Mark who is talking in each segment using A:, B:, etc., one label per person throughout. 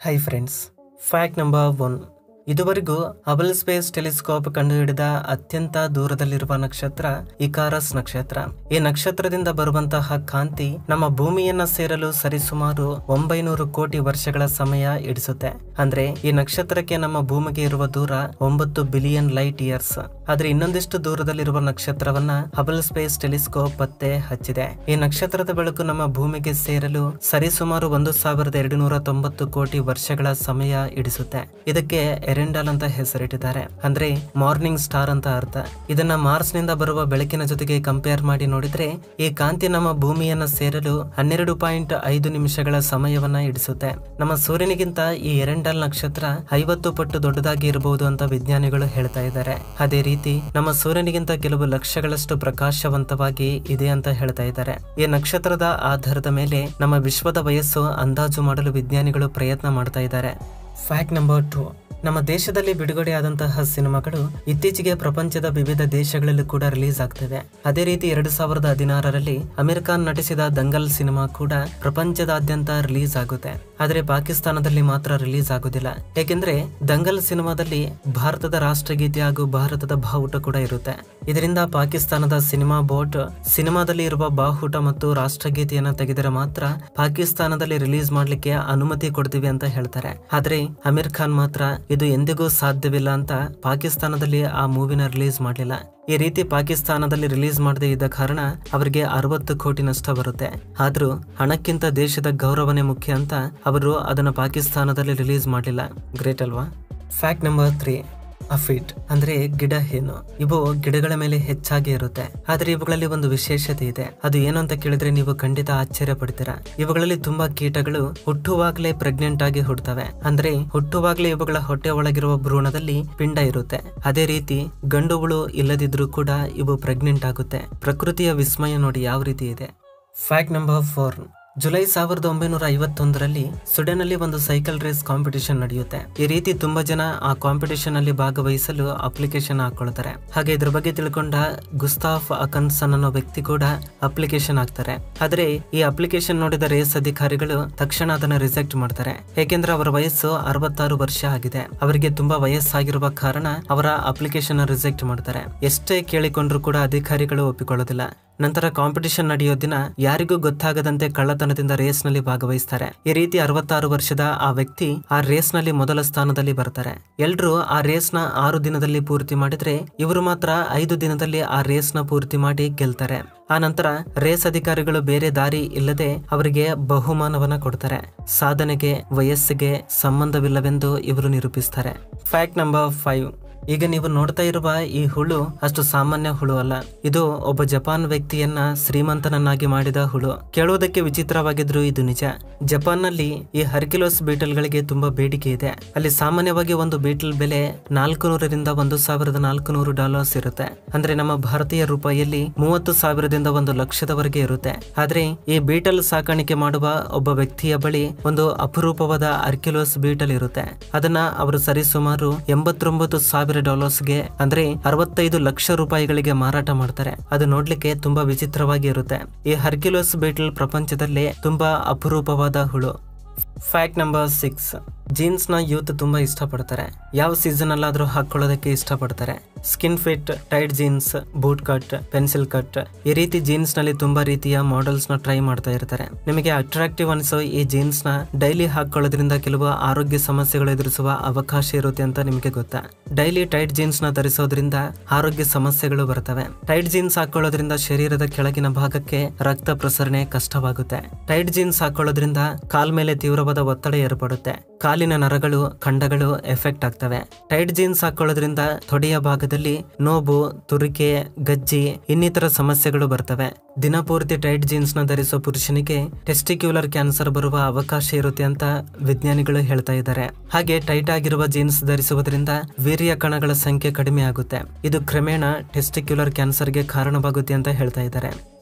A: Hi friends, fact number 1. ಇದುವರೆಗೂ Hubble space telescope ಕಂಡುಹಿಡಿದ ಅತ್ಯಂತ ದೂರದಲ್ಲಿರುವ ನಕ್ಷತ್ರ ಇಕಾರಸ್ ನಕ್ಷತ್ರ. ಈ ನಕ್ಷತ್ರದಿಂದ ಬರುವಂತಹ ಕಾಂತಿ ನಮ್ಮ ಭೂಮಿಯನ್ನ ಸೇರಲು ಸರಿಸುಮಾರು 900 ಕೋಟಿ ವರ್ಷಗಳ ಸಮಯ ಹಿಡಿಸುತ್ತೆ. ಅಂದ್ರೆ ಈ ನಕ್ಷತ್ರಕ್ಕೆ ನಮ್ಮ ಭೂಮಿಗೆ ಇರುವ ದೂರ 9 ಬಿಲಿಯನ್ ಲೈಟ್ ಇಯರ್ಸ್. ಆದ್ರೆ ಇನ್ನೊಂದಿಷ್ಟು ದೂರದಲ್ಲಿರುವ ನಕ್ಷತ್ರವನ್ನ ಹಬಲ್ ಸ್ಪೇಸ್ ಟೆಲಿಸ್ಕೋಪ್ ಪತ್ತೆ ಹಚ್ಚಿದೆ. ಈ ನಕ್ಷತ್ರದ ಬೆಳಕು ನಮ್ಮ ಭೂಮಿಗೆ ಸೇರಲು ಸರಿಸುಮಾರು 1290 ಕೋಟಿ ವರ್ಷಗಳ ಸಮಯ ಹಿಡಿಸುತ್ತೆ. ಇದಕ್ಕೆ ಎರೆಂಡಲ್ ಅಂತ ಹೆಸರಿಟ್ಟಿದ್ದಾರೆ. ಅಂದ್ರೆ ಮಾರ್ನಿಂಗ್ ಸ್ಟಾರ್ ಅಂತ ಅರ್ಥ. ಇದನ್ನ ಮಾರ್ಸ್ ನಿಂದ ಬರುವ ಬೆಳಕಿನ ಜೊತೆಗೆ ಕಂಪೇರ್ ಮಾಡಿ ನೋಡಿದ್ರೆ ಈ ಕಾಂತಿ ನಮ್ಮ ಭೂಮಿಯನ್ನ ಸೇರಲು 12.5 ನಿಮಿಷಗಳ ಸಮಯವನ್ನ ಹಿಡಿಸುತ್ತೆ. ನಮ್ಮ ಸೂರ್ಯನಿಗಿಂತ ಈ ಎರೆಂಡಲ್ ನಕ್ಷತ್ರ 50 ಪಟ್ಟು ದೊಡ್ಡದಾಗಿ ಇರಬಹುದು ಅಂತ ವಿಜ್ಞಾನಿಗಳು ಹೇಳ್ತಾ ಇದ್ದಾರೆ. ಅದೇ ರೀತಿ ನಮ್ಮ ಸೂರ್ಯನಿಗಿಂತ ಕೆಲವು ಲಕ್ಷಗಳಷ್ಟು ಪ್ರಕಾಶವಂತವಾಗಿ ಇದೆ ಅಂತ ಹೇಳ್ತಾ ಇದ್ದಾರೆ. ಈ ನಕ್ಷತ್ರದ ಆಧಾರದ ಮೇಲೆ ನಮ್ಮ ವಿಶ್ವದ ವಯಸ್ಸು ಅಂದಾಜು ಮಾಡಲು ವಿಜ್ಞಾನಿಗಳು ಪ್ರಯತ್ನ ಮಾಡ್ತಾ ಇದ್ದಾರೆ. Fact number 2. ನಮ್ಮ ದೇಶದಲ್ಲಿ ಬಿಡುಗಡೆಯಾದಂತಹ ಸಿನಿಮಾಗಳು ಇತ್ತೀಚೆಗೆ ಪ್ರಪಂಚದ ವಿವಿಧ ದೇಶಗಳಲ್ಲೂ ಕೂಡ ರಿಲೀಸ್ ಆಗ್ತವೆ. ಅದೇ ರೀತಿ 2016ರಲ್ಲಿ ಅಮೀರ್ ಖಾನ್ ನಟಿಸಿದ ದಂಗಲ್ ಸಿನಿಮಾ ಕೂಡ ಪ್ರಪಂಚದಾದ್ಯಂತ ರಿಲೀಸ್ ಆಗುತ್ತೆ. ಆದರೆ ಪಾಕಿಸ್ತಾನದಲ್ಲಿ ಮಾತ್ರ ರಿಲೀಸ್ ಆಗುದಿಲ್ಲ. ಏಕೆಂದ್ರೆ ದಂಗಲ್ ಸಿನಿಮಾದಲ್ಲಿ ಭಾರತದ ರಾಷ್ಟ್ರಗೀತೆ ಹಾಗೂ ಭಾರತದ ಬಾವುಟ ಕೂಡ ಇರುತ್ತೆ. ಇದರಿಂದ ಪಾಕಿಸ್ತಾನದ ಸಿನಿಮಾ ಬೋರ್ಡ್ ಸಿನಿಮಾದಲ್ಲಿ ಇರುವ ಬಾವುಟ ಮತ್ತು ರಾಷ್ಟ್ರಗೀತೆಯನ್ನ ತೆಗೆದರೆ ಮಾತ್ರ ಪಾಕಿಸ್ತಾನದಲ್ಲಿ ರಿಲೀಸ್ ಮಾಡ್ಲಿಕ್ಕೆ ಅನುಮತಿ ಕೊಡ್ತೀವಿ ಅಂತ ಹೇಳ್ತಾರೆ. ಆದ್ರೆ ಅಮೀರ್ ಖಾನ್ ಮಾತ್ರ ಇದು ಎಂದಿಗೂ ಸಾಧ್ಯವಿಲ್ಲ ಅಂತ ಪಾಕಿಸ್ತಾನದಲ್ಲಿ ಆ ಮೂವಿನ ರಿಲೀಸ್ ಮಾಡಲಿಲ್ಲ. ಈ ರೀತಿ ಪಾಕಿಸ್ತಾನದಲ್ಲಿ ರಿಲೀಸ್ ಮಾಡದೇ ಇದ್ದ ಕಾರಣ ಅವರಿಗೆ 60 ಕೋಟಿ ನಷ್ಟ ಬರುತ್ತೆ. ಆದ್ರೂ ಹಣಕ್ಕಿಂತ ದೇಶದ ಗೌರವನೇ ಮುಖ್ಯ ಅಂತ ಅವರು ಅದನ್ನ ಪಾಕಿಸ್ತಾನದಲ್ಲಿ ರಿಲೀಸ್ ಮಾಡಲಿಲ್ಲ. ಗ್ರೇಟ್ ಅಲ್ವಾ? Fact number 3. ಅಫಿಡ್ ಅಂದ್ರೆ ಗಿಡ ಹೇನು. ಇವು ಗಿಡಗಳ ಮೇಲೆ ಹೆಚ್ಚಾಗಿ ಇರುತ್ತೆ. ಆದ್ರೆ ಇವುಗಳಲ್ಲಿ ಒಂದು ವಿಶೇಷತೆ ಇದೆ. ಅದು ಏನು ಅಂತ ಕೇಳಿದ್ರೆ ನೀವು ಖಂಡಿತ ಆಶ್ಚರ್ಯ ಪಡ್ತೀರಾ. ಇವುಗಳಲ್ಲಿ ತುಂಬಾ ಕೀಟಗಳು ಹುಟ್ಟುವಾಗ್ಲೇ ಪ್ರೆಗ್ನೆಂಟ್ ಆಗಿ ಹುಟ್ಟುತ್ತವೆ. ಅಂದ್ರೆ ಹುಟ್ಟುವಾಗ್ಲೇ ಇವುಗಳ ಹೊಟ್ಟೆ ಒಳಗಿರುವ ಭ್ರೂಣದಲ್ಲಿ ಪಿಂಡ ಇರುತ್ತೆ. ಅದೇ ರೀತಿ ಗಂಡು ಹುಳು ಇಲ್ಲದಿದ್ರೂ ಕೂಡ ಇವು ಪ್ರೆಗ್ನೆಂಟ್ ಆಗುತ್ತೆ. ಪ್ರಕೃತಿಯ ವಿಸ್ಮಯ ನೋಡಿ ಯಾವ ರೀತಿ ಇದೆ. Fact number 4. ಜುಲೈ 1951ರಲ್ಲಿ ಸ್ವೀಡನ್ ಅಲ್ಲಿ ಒಂದು ಸೈಕಲ್ ರೇಸ್ ಕಾಂಪಿಟಿಷನ್ ನಡೆಯುತ್ತೆ. ಈ ರೀತಿ ತುಂಬಾ ಜನ ಆ ಕಾಂಪಿಟಿಷನ್ ಅಲ್ಲಿ ಭಾಗವಹಿಸಲು ಅಪ್ಲಿಕೇಶನ್ ಹಾಕೊಳ್ತಾರೆ. ಹಾಗೆ ಇದ್ರ ಬಗ್ಗೆ ತಿಳ್ಕೊಂಡ ಗುಸ್ತಾಫ್ ಅಕನ್ಸನ್ ಅನ್ನೋ ವ್ಯಕ್ತಿ ಕೂಡ ಅಪ್ಲಿಕೇಶನ್ ಹಾಕ್ತಾರೆ. ಆದ್ರೆ ಈ ಅಪ್ಲಿಕೇಶನ್ ನೋಡಿದ ರೇಸ್ ಅಧಿಕಾರಿಗಳು ತಕ್ಷಣ ಅದನ್ನ ರಿಜೆಕ್ಟ್ ಮಾಡ್ತಾರೆ. ಏಕೆಂದ್ರೆ ಅವರ ವಯಸ್ಸು 66 ವರ್ಷ ಆಗಿದೆ. ಅವರಿಗೆ ತುಂಬಾ ವಯಸ್ಸಾಗಿರುವ ಕಾರಣ ಅವರ ಅಪ್ಲಿಕೇಶನ್ ರಿಜೆಕ್ಟ್ ಮಾಡ್ತಾರೆ. ಎಷ್ಟೇ ಕೇಳಿಕೊಂಡ್ರು ಕೂಡ ಅಧಿಕಾರಿಗಳು ಒಪ್ಪಿಕೊಳ್ಳೋದಿಲ್ಲ. ನಂತರ ಕಾಂಪಿಟಿಷನ್ ನಡೆಯೋ ದಿನ ಯಾರಿಗೂ ಗೊತ್ತಾಗದಂತೆ ಕಳ್ಳತನದಿಂದ ರೇಸ್ ನಲ್ಲಿ ಭಾಗವಹಿಸ್ತಾರೆ. ಈ ರೀತಿ 66 ವರ್ಷದ ಆ ವ್ಯಕ್ತಿ ಆ ರೇಸ್ ನಲ್ಲಿ ಮೊದಲ ಸ್ಥಾನದಲ್ಲಿ ಬರ್ತಾರೆ. ಎಲ್ರು ಆ ರೇಸ್ ನ 6 ದಿನದಲ್ಲಿ ಪೂರ್ತಿ ಮಾಡಿದ್ರೆ ಇವರು ಮಾತ್ರ 5 ದಿನದಲ್ಲಿ ಆ ರೇಸ್ ನ ಪೂರ್ತಿ ಮಾಡಿ ಗೆಲ್ತಾರೆ. ಆ ನಂತರ ರೇಸ್ ಅಧಿಕಾರಿಗಳು ಬೇರೆ ದಾರಿ ಇಲ್ಲದೆ ಅವರಿಗೆ ಬಹುಮಾನವನ್ನ ಕೊಡ್ತಾರೆ. ಸಾಧನೆಗೆ ವಯಸ್ಸಿಗೆ ಸಂಬಂಧವಿಲ್ಲವೆಂದು ಇವರು ನಿರೂಪಿಸ್ತಾರೆ. Fact number 5. ಈಗ ನೀವು ನೋಡ್ತಾ ಇರುವ ಈ ಹುಳು ಅಷ್ಟು ಸಾಮಾನ್ಯ ಹುಳು ಅಲ್ಲ. ಇದು ಒಬ್ಬ ಜಪಾನ್ ವ್ಯಕ್ತಿಯನ್ನ ಶ್ರೀಮಂತನನ್ನಾಗಿ ಮಾಡಿದ ಹುಳು. ಕೇಳುವುದಕ್ಕೆ ವಿಚಿತ್ರವಾಗಿದ್ರು ಇದು ನಿಜ. ಜಪಾನ್ ನಲ್ಲಿ ಈ ಹರ್ಕ್ಯುಲಸ್ ಬೀಟಲ್ ಗಳಿಗೆ ತುಂಬಾ ಬೇಡಿಕೆ ಇದೆ. ಅಲ್ಲಿ ಸಾಮಾನ್ಯವಾಗಿ ಒಂದು ಬೀಟಲ್ ಬೆಲೆ $400ರಿಂದ $1,400 ಇರುತ್ತೆ. ಅಂದ್ರೆ ನಮ್ಮ ಭಾರತೀಯ ರೂಪಾಯಿಯಲ್ಲಿ 30,000ದಿಂದ 1 ಲಕ್ಷದವರೆಗೆ ಇರುತ್ತೆ. ಆದ್ರೆ ಈ ಬೀಟಲ್ ಸಾಕಾಣಿಕೆ ಮಾಡುವ ಒಬ್ಬ ವ್ಯಕ್ತಿಯ ಬಳಿ ಒಂದು ಅಪರೂಪವಾದ ಹರ್ಕ್ಯುಲಸ್ ಬೀಟಲ್ ಇರುತ್ತೆ. ಅದನ್ನ ಅವರು ಸರಿಸುಮಾರು $89,000 ಅಂದ್ರೆ 65 ಲಕ್ಷ ರೂಪಾಯಿಗಳಿಗೆ ಮಾರಾಟ ಮಾಡ್ತಾರೆ. ಅದು ನೋಡ್ಲಿಕ್ಕೆ ತುಂಬಾ ವಿಚಿತ್ರವಾಗಿ ಇರುತ್ತೆ. ಈ ಹರ್ಕ್ಯುಲಸ್ ಬೀಟಲ್ ಪ್ರಪಂಚದಲ್ಲೇ ತುಂಬಾ ಅಪರೂಪವಾದ ಹುಳು. Fact number 6. ಜೀನ್ಸ್ ನ ಯೂತ್ ತುಂಬಾ ಇಷ್ಟಪಡ್ತಾರೆ. ಯಾವ ಸೀಸನ್ ಅಲ್ಲಾದ್ರೂ ಹಾಕೊಳ್ಳೋದಕ್ಕೆ ಇಷ್ಟಪಡ್ತಾರೆ. Skin fit, tight jeans, boot cut, pencil cut, ಈ ರೀತಿ ಜೀನ್ಸ್ ನಲ್ಲಿ ತುಂಬಾ ರೀತಿಯ ಮಾಡೆಲ್ಸ್ ನ ಟ್ರೈ ಮಾಡ್ತಾ ಇರ್ತಾರೆ. ನಿಮಗೆ ಅಟ್ರಾಕ್ಟಿವ್ ಅನ್ಸೋ ಈ ಜೀನ್ಸ್ ನ ಡೈಲಿ ಹಾಕೊಳ್ಳೋದ್ರಿಂದ ಕೆಲವು ಆರೋಗ್ಯ ಸಮಸ್ಯೆಗಳು ಎದುರಿಸುವ ಅವಕಾಶ ಇರುತ್ತೆ ಅಂತ ನಿಮಗೆ ಗೊತ್ತಾ? ಡೈಲಿ ಟೈಟ್ ಜೀನ್ಸ್ ನ ಧರಿಸೋದ್ರಿಂದ ಆರೋಗ್ಯ ಸಮಸ್ಯೆಗಳು ಬರ್ತವೆ. ಟೈಟ್ ಜೀನ್ಸ್ ಹಾಕೊಳ್ಳೋದ್ರಿಂದ ಶರೀರದ ಕೆಳಗಿನ ಭಾಗಕ್ಕೆ ರಕ್ತ ಪ್ರಸರಣೆ ಕಷ್ಟವಾಗುತ್ತೆ. ಟೈಟ್ ಜೀನ್ಸ್ ಹಾಕೊಳ್ಳೋದ್ರಿಂದ ಕಾಲ್ ಮೇಲೆ ತೀವ್ರವಾದ ಒತ್ತಡ ಏರ್ಪಡುತ್ತೆ. ಕಾಲಿನ ನರಗಳು, ಖಂಡಗಳು ಎಫೆಕ್ಟ್ ಆಗ್ತವೆ. ಟೈಟ್ ಜೀನ್ಸ್ ಹಾಕೊಳ್ಳೋದ್ರಿಂದ ತೊಡೆಯ ಭಾಗದಲ್ಲಿ ನೋವು, ತುರಿಕೆ, ಗಜ್ಜಿ ಇನ್ನಿತರ ಸಮಸ್ಯೆಗಳು ಬರ್ತವೆ. ದಿನಪೂರ್ತಿ ಟೈಟ್ ಜೀನ್ಸ್ ನ ಧರಿಸೋ ಪುರುಷನಿಗೆ ಟೆಸ್ಟಿಕ್ಯುಲರ್ ಕ್ಯಾನ್ಸರ್ ಬರುವ ಅವಕಾಶ ಇರುತ್ತೆ ಅಂತ ವಿಜ್ಞಾನಿಗಳು ಹೇಳ್ತಾ ಇದ್ದಾರೆ. ಹಾಗೆ ಟೈಟ್ ಆಗಿರುವ ಜೀನ್ಸ್ ಧರಿಸುವುದರಿಂದ ವೀರ್ಯ ಕಣಗಳ ಸಂಖ್ಯೆ ಕಡಿಮೆ ಆಗುತ್ತೆ. ಇದು ಕ್ರಮೇಣ ಟೆಸ್ಟಿಕ್ಯುಲರ್ ಕ್ಯಾನ್ಸರ್ಗೆ ಕಾರಣವಾಗುತ್ತೆ ಅಂತ ಹೇಳ್ತಾ ಇದ್ದಾರೆ.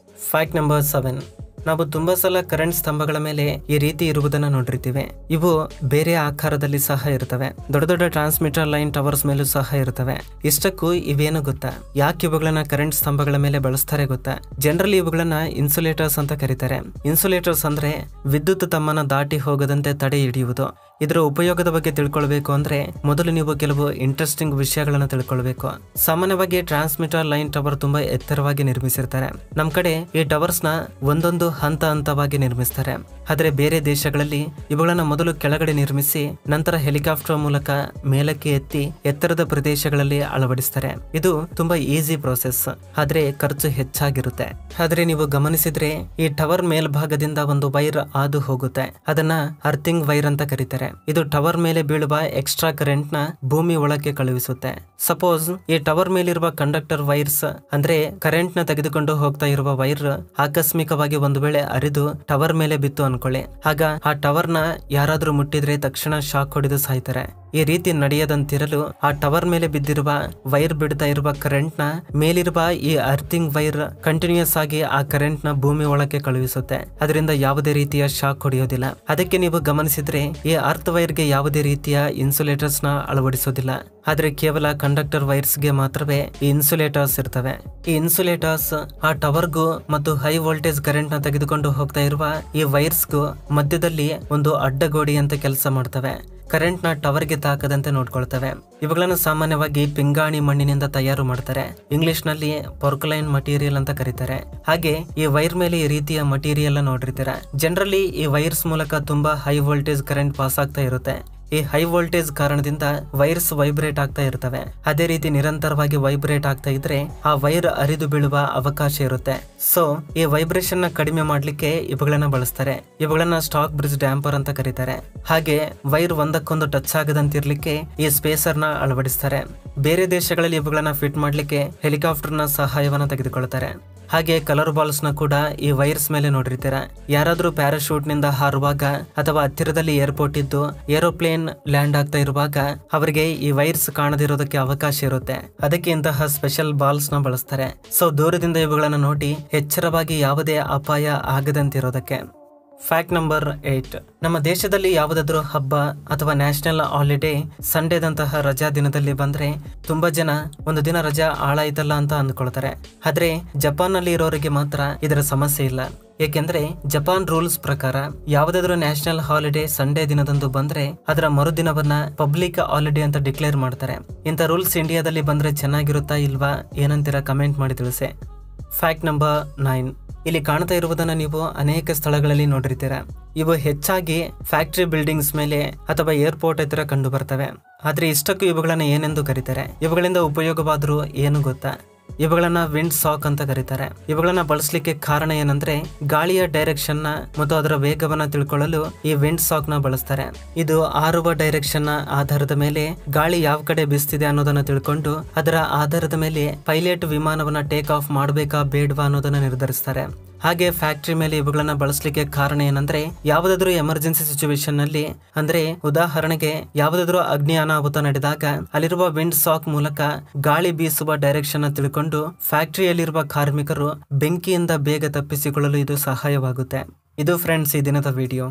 A: Fact number 7. ನಾವು ತುಂಬಾ ಸಲ ಕರೆಂಟ್ ಸ್ತಂಭಗಳ ಮೇಲೆ ಈ ರೀತಿ ಇರುವುದನ್ನ ನೋಡಿರ್ತೀವಿ. ಇವು ಬೇರೆ ಆಕಾರದಲ್ಲಿ ಸಹ ಇರ್ತವೆ. ದೊಡ್ಡ ದೊಡ್ಡ ಟ್ರಾನ್ಸ್ಮಿಟರ್ ಲೈನ್ ಟವರ್ಸ್ ಮೇಲೂ ಸಹ ಇರ್ತವೆ. ಇಷ್ಟಕ್ಕೂ ಇವೇನು ಗೊತ್ತಾ, ಯಾಕೆ ಇವುಗಳನ್ನ ಕರೆಂಟ್ ಸ್ತಂಭಗಳ ಮೇಲೆ ಬಳಸ್ತಾರೆ ಗೊತ್ತಾ? ಜನರಲಿ ಇವುಗಳನ್ನ ಇನ್ಸುಲೇಟರ್ಸ್ ಅಂತ ಕರೀತಾರೆ. ಇನ್ಸುಲೇಟರ್ಸ್ ಅಂದ್ರೆ ವಿದ್ಯುತ್ ತಮ್ಮನ್ನ ದಾಟಿ ಹೋಗದಂತೆ ತಡೆ ಹಿಡಿಯುವುದು. ಇದರ ಉಪಯೋಗದ ಬಗ್ಗೆ ತಿಳ್ಕೊಳ್ಬೇಕು ಅಂದ್ರೆ ಮೊದಲು ನೀವು ಕೆಲವು ಇಂಟ್ರೆಸ್ಟಿಂಗ್ ವಿಷಯಗಳನ್ನ ತಿಳ್ಕೊಳ್ಬೇಕು. ಸಾಮಾನ್ಯವಾಗಿ ಟ್ರಾನ್ಸ್ಮಿಟರ್ ಲೈನ್ ಟವರ್ ತುಂಬಾ ಎತ್ತರವಾಗಿ ನಿರ್ಮಿಸಿರ್ತಾರೆ. ನಮ್ ಕಡೆ ಈ ಟವರ್ಸ್ ನ ಒಂದೊಂದು ಹಂತವಾಗಿ ನಿರ್ಮಿಸ್ತಾರೆ. ಆದ್ರೆ ಬೇರೆ ದೇಶಗಳಲ್ಲಿ ಇವುಗಳನ್ನ ಮೊದಲು ಕೆಳಗಡೆ ನಿರ್ಮಿಸಿ ನಂತರ ಹೆಲಿಕಾಪ್ಟರ್ ಮೂಲಕ ಮೇಲಕ್ಕೆ ಎತ್ತಿ ಎತ್ತರದ ಪ್ರದೇಶಗಳಲ್ಲಿ ಅಳವಡಿಸ್ತಾರೆ. ಇದು ತುಂಬಾ ಈಸಿ ಪ್ರೋಸೆಸ್, ಆದ್ರೆ ಖರ್ಚು ಹೆಚ್ಚಾಗಿರುತ್ತೆ. ಆದ್ರೆ ನೀವು ಗಮನಿಸಿದ್ರೆ ಈ ಟವರ್ ಮೇಲ್ಭಾಗದಿಂದ ಒಂದು ವೈರ್ ಹಾದು ಹೋಗುತ್ತೆ. ಅದನ್ನ ಅರ್ಥಿಂಗ್ ವೈರ್ ಅಂತ ಕರೀತಾರೆ. ಇದು ಟವರ್ ಮೇಲೆ ಬೀಳುವ ಎಕ್ಸ್ಟ್ರಾ ಕರೆಂಟ್ ನ ಭೂಮಿ ಒಳಕ್ಕೆ ಕಳುಹಿಸುತ್ತೆ. ಸಪೋಸ್ ಈ ಟವರ್ ಮೇಲಿರುವ ಕಂಡಕ್ಟರ್ ವೈರ್ಸ್ ಅಂದ್ರೆ ಕರೆಂಟ್ ನ ತೆಗೆದುಕೊಂಡು ಹೋಗ್ತಾ ಇರುವ ವೈರ್ ಆಕಸ್ಮಿಕವಾಗಿ ಒಂದು ವೇಳೆ ಅರಿದು ಟವರ್ ಮೇಲೆ ಬಿತ್ತು ಅನ್ಕೊಳ್ಳಿ. ಆಗ ಆ ಟವರ್ ನ ಯಾರಾದ್ರೂ ಮುಟ್ಟಿದ್ರೆ ತಕ್ಷಣ ಶಾಕ್ ಹೊಡೆದು ಸಾಯ್ತಾರೆ. ಈ ರೀತಿ ನಡೆಯದಂತಿರಲು ಆ ಟವರ್ ಮೇಲೆ ಬಿದ್ದಿರುವ ವೈರ್ ಬಿಡ್ತಾ ಇರುವ ಕರೆಂಟ್ ನ ಮೇಲಿರುವ ಈ ಅರ್ಥಿಂಗ್ ವೈರ್ ಕಂಟಿನ್ಯೂಸ್ ಆಗಿ ಆ ಕರೆಂಟ್ ನ ಭೂಮಿ ಒಳಕ್ಕೆ ಕಳುಹಿಸುತ್ತೆ. ಅದರಿಂದ ಯಾವುದೇ ರೀತಿಯ ಶಾಕ್ ಹೊಡೆಯೋದಿಲ್ಲ. ಅದಕ್ಕೆ ನೀವು ಗಮನಿಸಿದ್ರೆ ಈ ಅರ್ತ್ ವೈರ್ ಗೆ ಯಾವುದೇ ರೀತಿಯ ಇನ್ಸುಲೇಟರ್ಸ್ ನ ಅಳವಡಿಸೋದಿಲ್ಲ. ಆದ್ರೆ ಕೇವಲ ಕಂಡಕ್ಟರ್ ವೈರ್ಸ್ ಗೆ ಮಾತ್ರವೇ ಈ ಇನ್ಸುಲೇಟರ್ಸ್ ಇರ್ತವೆ. ಈ ಇನ್ಸುಲೇಟರ್ಸ್ ಆ ಟವರ್ಗೂ ಮತ್ತು ಹೈ ವೋಲ್ಟೇಜ್ ಕರೆಂಟ್ ನ ತೆಗೆದುಕೊಂಡು ಹೋಗ್ತಾ ಇರುವ ಈ ವೈರ್ಸ್ಗೂ ಮಧ್ಯದಲ್ಲಿ ಒಂದು ಅಡ್ಡಗೋಡಿ ಅಂತ ಕೆಲಸ ಮಾಡ್ತವೆ. ಕರೆಂಟ್ ನ ಟವರ್ ಗೆ ತಾಕದಂತೆ ನೋಡ್ಕೊಳ್ತವೆ. ಇವುಗಳನ್ನು ಸಾಮಾನ್ಯವಾಗಿ ಪಿಂಗಾಣಿ ಮಣ್ಣಿನಿಂದ ತಯಾರು ಮಾಡ್ತಾರೆ. ಇಂಗ್ಲಿಷ್ ನಲ್ಲಿ ಪೊರ್ಕಲೈನ್ ಮಟೀರಿಯಲ್ ಅಂತ ಕರೀತಾರೆ. ಹಾಗೆ ಈ ವೈರ್ ಮೇಲೆ ಈ ರೀತಿಯ ಮಟೀರಿಯಲ್ ನೋಡಿರ್ತೀರಾ. ಜನರಲಿ ಈ ವೈರ್ಸ್ ಮೂಲಕ ತುಂಬಾ ಹೈ ವೋಲ್ಟೇಜ್ ಕರೆಂಟ್ ಪಾಸ್ ಆಗ್ತಾ ಇರುತ್ತೆ. ಈ ಹೈ ವೋಲ್ಟೇಜ್ ಕಾರಣದಿಂದ ವೈರ್ಸ್ ವೈಬ್ರೇಟ್ ಆಗ್ತಾ ಇರ್ತವೆ. ಅದೇ ರೀತಿ ನಿರಂತರವಾಗಿ ವೈಬ್ರೇಟ್ ಆಗ್ತಾ ಇದ್ರೆ ಆ ವೈರ್ ಅರಿದು ಬೀಳುವ ಅವಕಾಶ ಇರುತ್ತೆ. ಸೊ ಈ ವೈಬ್ರೇಷನ್ ನ ಕಡಿಮೆ ಮಾಡ್ಲಿಕ್ಕೆ ಇವುಗಳನ್ನ ಬಳಸ್ತಾರೆ. ಇವುಗಳನ್ನ ಸ್ಟಾಕ್ ಬ್ರಿಡ್ಜ್ ಡ್ಯಾಂಪರ್ ಅಂತ ಕರೀತಾರೆ. ಹಾಗೆ ವೈರ್ ಒಂದಕ್ಕೊಂದು ಟಚ್ ಆಗದಂತಿರ್ಲಿಕ್ಕೆ ಈ ಸ್ಪೇಸರ್ ನ ಅಳವಡಿಸ್ತಾರೆ. ಬೇರೆ ದೇಶಗಳಲ್ಲಿ ಇವುಗಳನ್ನ ಫಿಟ್ ಮಾಡ್ಲಿಕ್ಕೆ ಹೆಲಿಕಾಪ್ಟರ್ ನ ಸಹಾಯವನ್ನ ತೆಗೆದುಕೊಳ್ತಾರೆ. ಹಾಗೆ ಕಲರ್ ಬಾಲ್ಸ್ ನ ಕೂಡ ಈ ವೈರ್ಸ್ ಮೇಲೆ ನೋಡಿರ್ತೀರ. ಯಾರಾದ್ರೂ ಪ್ಯಾರಾಶೂಟ್ ನಿಂದ ಹಾರುವಾಗ ಅಥವಾ ಹತ್ತಿರದಲ್ಲಿ ಏರ್ಪೋರ್ಟ್ ಇದ್ದು ಏರೋಪ್ಲೇನ್ ಲ್ಯಾಂಡ್ ಆಗ್ತಾ ಇರುವಾಗ ಅವರಿಗೆ ಈ ವೈರ್ಸ್ ಕಾಣದಿರೋದಕ್ಕೆ ಅವಕಾಶ ಇರುತ್ತೆ. ಅದಕ್ಕೆ ಇಂತಹ ಸ್ಪೆಷಲ್ ಬಾಲ್ಸ್ ನ ಬಳಸ್ತಾರೆ. ಸೊ ದೂರದಿಂದ ಇವುಗಳನ್ನ ನೋಡಿ ಎಚ್ಚರವಾಗಿ ಯಾವುದೇ ಅಪಾಯ ಆಗದಂತಿರೋದಕ್ಕೆ. Fact number 8. ನಮ್ಮ ದೇಶದಲ್ಲಿ ಯಾವುದಾದ್ರೂ ಹಬ್ಬ ಅಥವಾ ನ್ಯಾಷನಲ್ ಹಾಲಿಡೇ ಸಂಡೇದಂತಹ ರಜಾ ದಿನದಲ್ಲಿ ಬಂದ್ರೆ ತುಂಬಾ ಜನ ಒಂದು ದಿನ ರಜಾ ಹಾಳಾಯ್ತಲ್ಲ ಅಂತ ಅಂದ್ಕೊಳ್ತಾರೆ. ಆದ್ರೆ ಜಪಾನ್ ನಲ್ಲಿ ಇರೋರಿಗೆ ಮಾತ್ರ ಇದರ ಸಮಸ್ಯೆ ಇಲ್ಲ. ಏಕೆಂದ್ರೆ ಜಪಾನ್ ರೂಲ್ಸ್ ಪ್ರಕಾರ ಯಾವುದಾದ್ರೂ ನ್ಯಾಷನಲ್ ಹಾಲಿಡೇ ಸಂಡೇ ದಿನದಂದು ಬಂದ್ರೆ ಅದರ ಮರುದಿನವನ್ನ ಪಬ್ಲಿಕ್ ಹಾಲಿಡೇ ಅಂತ ಡಿಕ್ಲೇರ್ ಮಾಡ್ತಾರೆ. ಇಂಥ ರೂಲ್ಸ್ ಇಂಡಿಯಾದಲ್ಲಿ ಬಂದ್ರೆ ಚೆನ್ನಾಗಿರುತ್ತಾ ಇಲ್ವಾ ಏನಂತೀರಾ ಕಮೆಂಟ್ ಮಾಡಿ ತಿಳಿಸಿ. Fact number 9. ಇಲ್ಲಿ ಕಾಣ್ತಾ ಇರುವುದನ್ನ ನೀವು ಅನೇಕ ಸ್ಥಳಗಳಲ್ಲಿ ನೋಡಿರ್ತೀರ. ಇವು ಹೆಚ್ಚಾಗಿ ಫ್ಯಾಕ್ಟರಿ ಬಿಲ್ಡಿಂಗ್ಸ್ ಮೇಲೆ ಅಥವಾ ಏರ್ಪೋರ್ಟ್ ಹತ್ತಿರ ಕಂಡು ಬರ್ತವೆ. ಆದ್ರೆ ಇಷ್ಟಕ್ಕೂ ಇವುಗಳನ್ನ ಏನೆಂದು ಕರೀತಾರೆ? ಇವುಗಳಿಂದ ಉಪಯೋಗವಾದರೂ ಏನು ಗೊತ್ತಾ? ಇವುಗಳನ್ನ ವಿಂಡ್ ಸಾಕ್ ಅಂತ ಕರೀತಾರೆ. ಇವುಗಳನ್ನ ಬಳಸಲಿಕ್ಕೆ ಕಾರಣ ಏನಂದ್ರೆ ಗಾಳಿಯ ಡೈರೆಕ್ಷನ್ ನ ಮತ್ತು ಅದರ ವೇಗವನ್ನ ತಿಳ್ಕೊಳ್ಳಲು ಈ ವಿಂಡ್ ಸಾಕ್ ನ ಬಳಸ್ತಾರೆ. ಇದು ಹಾರುವ ಡೈರೆಕ್ಷನ್ ನ ಆಧಾರದ ಮೇಲೆ ಗಾಳಿ ಯಾವ ಕಡೆ ಬೀಸ್ತಿದೆ ಅನ್ನೋದನ್ನ ತಿಳ್ಕೊಂಡು ಅದರ ಆಧಾರದ ಮೇಲೆ ಪೈಲಟ್ ವಿಮಾನವನ್ನ ಟೇಕ್ ಆಫ್ ಮಾಡಬೇಕಾ ಬೇಡವಾ ಅನ್ನೋದನ್ನ ನಿರ್ಧರಿಸ್ತಾರೆ. ಹಾಗೆ ಫ್ಯಾಕ್ಟರಿ ಮೇಲೆ ಇವುಗಳನ್ನ ಬಳಸಲಿಕ್ಕೆ ಕಾರಣ ಏನಂದ್ರೆ ಯಾವುದಾದ್ರೂ ಎಮರ್ಜೆನ್ಸಿ ಸಿಚುವೇಶನ್ ನಲ್ಲಿ ಅಂದ್ರೆ ಉದಾಹರಣೆಗೆ ಯಾವುದಾದ್ರೂ ಅಗ್ನಿ ಅನಾಹುತ ನಡೆದಾಗ ಅಲ್ಲಿರುವ ವಿಂಡ್ ಸಾಕ್ ಮೂಲಕ ಗಾಳಿ ಬೀಸುವ ಡೈರೆಕ್ಷನ್ ತಿಳ್ಕೊಂಡು ಫ್ಯಾಕ್ಟರಿಯಲ್ಲಿರುವ ಕಾರ್ಮಿಕರು ಬೆಂಕಿಯಿಂದ ಬೇಗ ತಪ್ಪಿಸಿಕೊಳ್ಳಲು ಇದು ಸಹಾಯವಾಗುತ್ತೆ. ಇದು ಫ್ರೆಂಡ್ಸ್ ಈ ದಿನದ ವಿಡಿಯೋ.